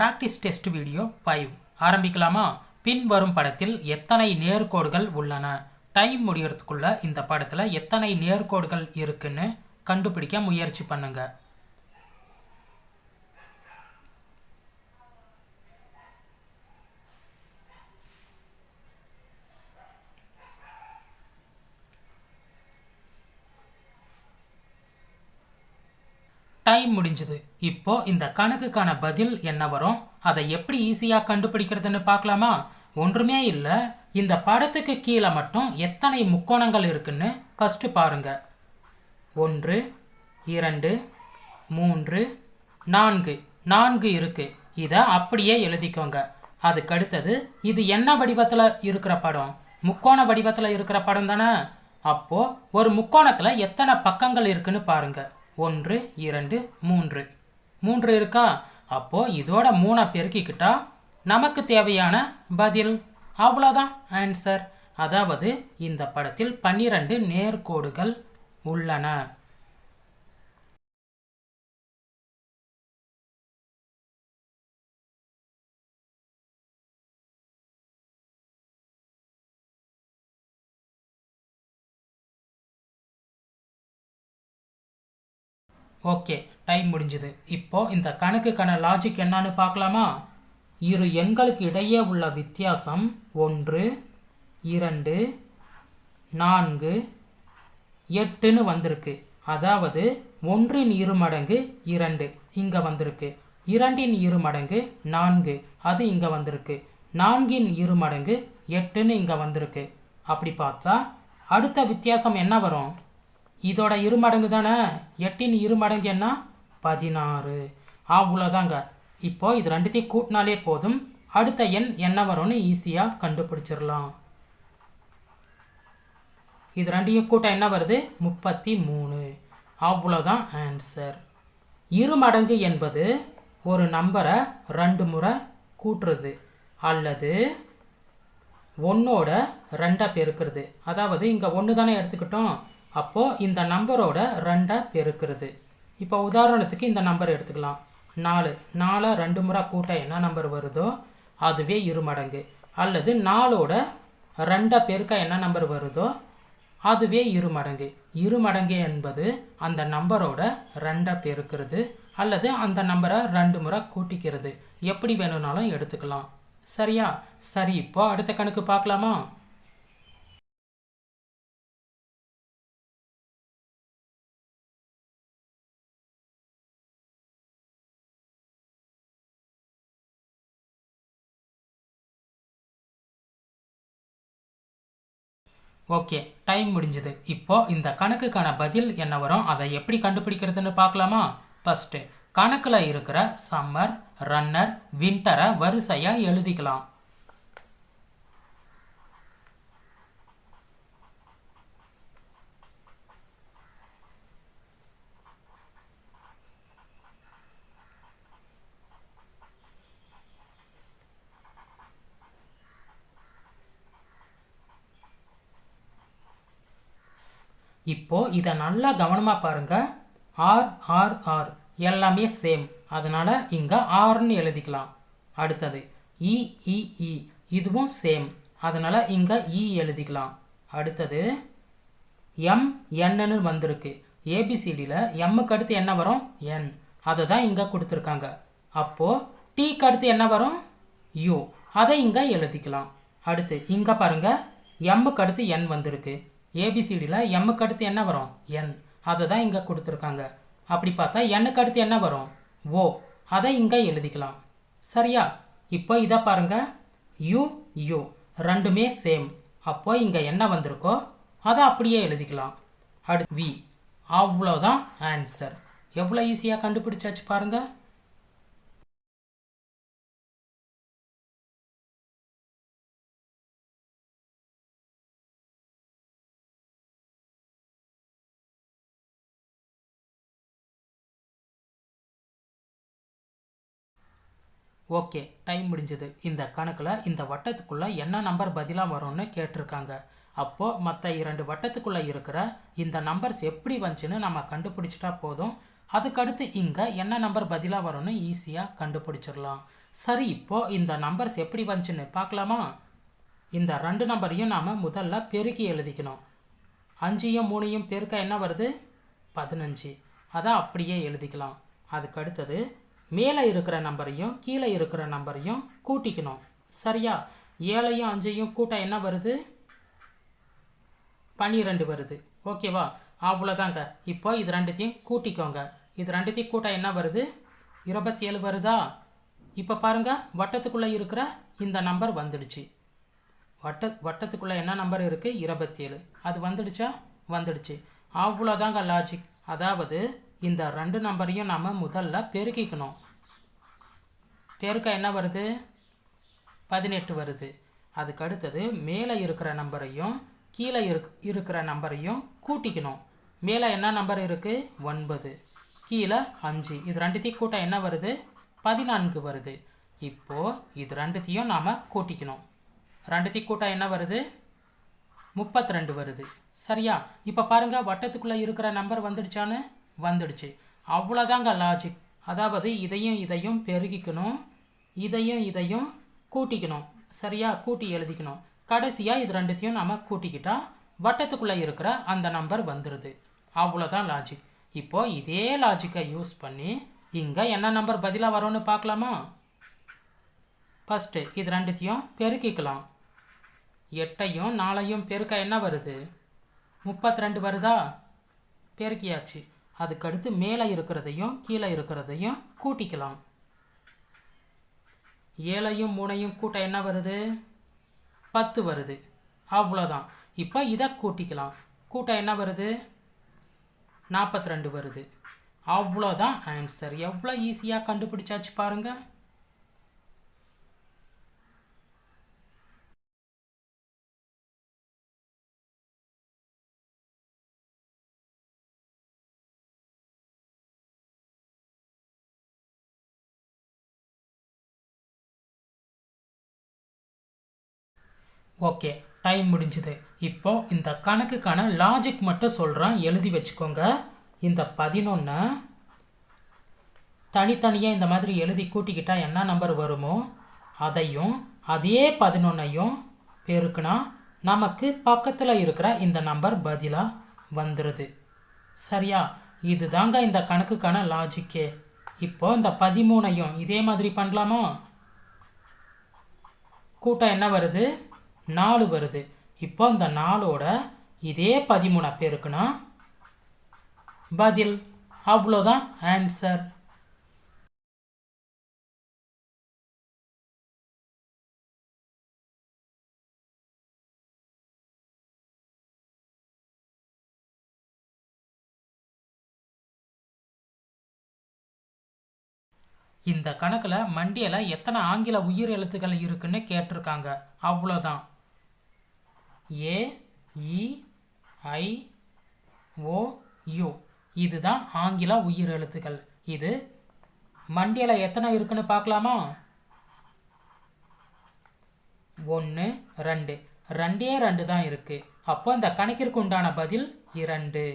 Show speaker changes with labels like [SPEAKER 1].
[SPEAKER 1] Practice test video 5 ஆரம்பிக்கலாமா? பின்வரும் படத்தில் எத்தனை நேர்கோடுகள் உள்ளன? டைம் முடியறதுக்குள்ள இந்த படத்துல எத்தனை நேர்கோடுகள் இருக்குன்னு கண்டுபிடிக்க முயற்சி பண்ணுங்க. டைம் முடிஞ்சது. இப்போ இந்த கணக்குக்கான பதில் என்ன வரும், அதை எப்படி ஈஸியாக கண்டுபிடிக்கிறதுன்னு பார்க்கலாமா? ஒன்றுமே இல்லை, இந்த படத்துக்கு கீழே மட்டும் எத்தனை முக்கோணங்கள் இருக்குன்னு ஃபர்ஸ்ட் பாருங்க. 1 2 3 4 4 இருக்கு. இதை அப்படியே எழுதிக்கோங்க. அதுக்கு அடுத்தது இது என்ன வடிவத்தில் இருக்கிற படம்? முக்கோண வடிவத்தில் இருக்கிற படம் தானே. அப்போ ஒரு முக்கோணத்தில் எத்தனை பக்கங்கள் இருக்குன்னு பாருங்க. 1 2 3 3 இருக்கா? அப்போ இதோட 3 பெருக்கிக்கிட்டா நமக்கு தேவையான பதில். அவ்வளோதான் ஆன்சர். அதாவது இந்த படத்தில் 12 நேர்கோடுகள் உள்ளன. ஓகே, டைம் முடிஞ்சுது. இப்போ இந்த கணக்குக்கான லாஜிக் என்னன்னு பார்க்கலாமா? இரு எண்களுக்கு இடையே உள்ள வித்தியாசம் 1 2 4 8ன்னு வந்திருக்கு. அதாவது 1ன் இருமடங்கு 2 இங்கே வந்திருக்கு. 2ன் இருமடங்கு 4 அது இங்கே வந்திருக்கு. 4ன் இருமடங்கு 8ன்னு இங்கே வந்திருக்கு. அப்படி பார்த்தா அடுத்த வித்தியாசம் என்ன வரும்? இதோட இருமடங்கு தானே. 8ன் இருமடங்கு என்ன? 16. அவ்வளோதாங்க. இப்போ இது ரெண்டுத்தையும் கூட்டினாலே போதும். அடுத்த எண் என்ன வரும்னு ஈஸியாக கண்டுபிடிச்சிடலாம். இது ரெண்டையும் கூட்ட என்ன வருது? 33. அவ்வளோதான் ஆன்சர். இருமடங்கு என்பது ஒரு நம்பரை 2 முறை கூட்டுறது அல்லது 1ஓட 2 பெருக்கிறது. அதாவது இங்கே 1 தானே எடுத்துக்கிட்டோம். அப்போது இந்த நம்பரோட 2 பெருக்கிறது. இப்போ உதாரணத்துக்கு இந்த நம்பர் எடுத்துக்கலாம். 4 4 2 முறை கூட்ட என்ன நம்பர் வருதோ அதுவே இருமடங்கு. அல்லது 4ஓட 2 பெருக்க என்ன நம்பர் வருதோ அதுவே இருமடங்கு. இருமடங்கு என்பது அந்த நம்பரோட 2 பெருக்கிறது அல்லது அந்த நம்பரை 2 முறை கூட்டிக்கிறது. எப்படி வேணும்னாலும் எடுத்துக்கலாம். சரியா? சரி, இப்போ அடுத்த கணக்கு பார்க்கலாமா? ஓகே, டைம் முடிஞ்சது. இப்போ இந்த கணக்குக்கான பதில் என்ன வரும், அதை எப்படி கண்டுபிடிக்கிறதுன்னு பார்க்கலாமா? ஃபர்ஸ்ட் கணக்கில் இருக்கிற சம்மர், ரன்னர், வின்டரை வரிசையாக எழுதிக்கலாம். இப்போ இதை நல்லா கவனமாக பாருங்க. ஆர் ஆர் ஆர் எல்லாமே சேம். அதனால இங்கே ஆர்னு எழுதிக்கலாம். அடுத்தது இ இ இ இதுவும் சேம். அதனால இங்கே இ எழுதிக்கலாம். அடுத்தது எம் என்னன்னு வந்திருக்கு. ஏபிசிடியில் எம்முக்கு அடுத்து என்ன வரும்? என். அதை தான் இங்கே கொடுத்துருக்காங்க. அப்போது டீக்கு அடுத்து என்ன வரும்? யூ. அதை இங்கே எழுதிக்கலாம். அடுத்து இங்கே பாருங்கள், எம்முக்கு அடுத்து என் வந்திருக்கு. ஏபிசிடியில் எம்முக்கு அடுத்து என்ன வரும்? என். அதை தான் இங்கே கொடுத்துருக்காங்க. அப்படி பார்த்தா எண்ணுக்கு அடுத்து என்ன வரும்? ஓ. அதை இங்கே எழுதிக்கலாம். சரியா? இப்போ இதை பாருங்க, யூ யூ ரெண்டுமே சேம். அப்போ இங்கே என்ன வந்திருக்கோ அதை அப்படியே எழுதிக்கலாம். அடுத்து வி. அவ்வளோதான் ஆன்சர். எவ்வளோ ஈஸியாக கண்டுபிடிச்சாச்சு பாருங்க. ஓகே, டைம் முடிஞ்சது. இந்த கணக்கில் இந்த வட்டத்துக்குள்ளே என்ன நம்பர் பதிலாக வரும்னு கேட்டிருக்காங்க. அப்போது மற்ற 2 வட்டத்துக்குள்ளே இருக்கிற இந்த நம்பர்ஸ் எப்படி வந்துச்சுன்னு நம்ம கண்டுபிடிச்சிட்டா போதும். அதுக்கடுத்து இங்கே என்ன நம்பர் பதிலாக வரும்னு ஈஸியாக கண்டுபிடிச்சிடலாம். சரி, இப்போது இந்த நம்பர்ஸ் எப்படி வந்துச்சுன்னு பார்க்கலாமா? இந்த 2 நம்பரையும் நாம் முதல்ல பெருக்கி எழுதிக்கணும். 5யும் 3யும் பெருக்க என்ன வருது? 15. அதை அப்படியே எழுதிக்கலாம். அதுக்கடுத்தது மேலே இருக்கிற நம்பரையும் கீழே இருக்கிற நம்பரையும் கூட்டிக்கணும். சரியா? 7யும் 5யும் கூட்ட என்ன வருது? 12 வருது. ஓகேவா? அவ்வளோதாங்க. இப்போ இது ரெண்டுத்தையும் கூட்டிக்கோங்க. இது ரெண்டுத்தையும் கூட்ட என்ன வருது? 27 வருதா? இப்போ பாருங்க, வட்டத்துக்குள்ளே இருக்கிற இந்த நம்பர் வந்துடுச்சு. வட்டத்துக்குள்ளே என்ன நம்பர் இருக்குது? 27. அது வந்துடுச்சா? வந்துடுச்சு. அவ்வளோதாங்க லாஜிக். அதாவது இந்த 2 நம்பரையும் நாம் முதல்ல பெருக்கிக்கணும். பெருக்க என்ன வருது? 18 வருது. அதுக்கு அடுத்தது மேலே இருக்கிற நம்பரையும் கீழே இருக்கிற நம்பரையும் கூட்டிக்கணும். மேலே என்ன நம்பர் இருக்குது? 9. கீழே 5. இது ரெண்டுத்தையும் கூட்ட என்ன வருது? 14 வருது. இப்போது இது ரெண்டுத்தையும் நாம் கூட்டிக்கணும். ரெண்டுத்தையும் கூட்ட என்ன வருது? 32 வருது. சரியா? இப்போ பாருங்கள், வட்டத்துக்குள்ளே இருக்கிற நம்பர் வந்துடுச்சான்னு? வந்துடுச்சு. அவ்வளோதாங்க லாஜிக். அதாவது இதையும் இதையும் பெருகிக்கணும், இதையும் கூட்டிக்கணும். சரியா? கூட்டி எழுதிக்கணும். கடைசியாக இது ரெண்டுத்தையும் நாம் கூட்டிக்கிட்டா வட்டத்துக்குள்ளே இருக்கிற அந்த நம்பர் வந்துடுது. அவ்வளோதான் லாஜிக். இப்போது இதே லாஜிக்கை யூஸ் பண்ணி இங்கே என்ன நம்பர் பதிலாக வரும்னு பார்க்கலாமா? ஃபஸ்ட்டு இது ரெண்டுத்தையும் பெருக்கிக்கலாம். 8யும் 4யும் பெருக்க என்ன வருது? 32 வருதா? பெருக்கியாச்சு. அதுக்கடுத்து மேலே இருக்கிறதையும் கீழே இருக்கிறதையும் கூட்டிக்கலாம். 7யும் 3யும் கூட்ட என்ன வருது? 10 வருது. அவ்வளோதான். இப்போ இதை கூட்டிக்கலாம். கூட்ட என்ன வருது? 42 வருது. அவ்வளோதான் ஆன்சர். எவ்வளோ ஈஸியாக கண்டுபிடிச்சாச்சு பாருங்க. ஓகே, டைம் முடிஞ்சுது. இப்போ இந்த கணக்குக்கான லாஜிக் மட்டும் சொல்கிறேன், எழுதி வச்சுக்கோங்க. இந்த 11 தனித்தனியாக இந்த மாதிரி எழுதி கூட்டிக்கிட்டா என்ன நம்பர் வருமோ அதையும் அதே 11ஐயும் பெருக்குனா நமக்கு பக்கத்தில் இருக்கிற இந்த நம்பர் பதிலாக வந்துடுது. சரியா? இதுதாங்க இந்த கணக்குக்கான லாஜிக்கே. இப்போ இந்த 13ஐயும் இதே மாதிரி பண்ணலாமா? கூட்டம் என்ன வருது? 4 வருது. இப்போ இந்த 4ஓட இதே 13 பெருக்குனா பதில். அவ்வளோதான் ஆன்சர். இந்த கணக்கில் மண்டியில் எத்தனை ஆங்கில உயிர் எழுத்துக்கள் இருக்குன்னு கேட்டிருக்காங்க. அவ்வளோதான். ஏ, இ, ஐ, ஓ, யு. இதுதான் ஆங்கில உயிர் எழுத்துக்கள். இது மண்டியில் எத்தனை இருக்குன்னு பார்க்கலாமா? 1, 2. 2 தான் இருக்குது. அப்போ இந்த கணக்கிற்கு உண்டான பதில் 2.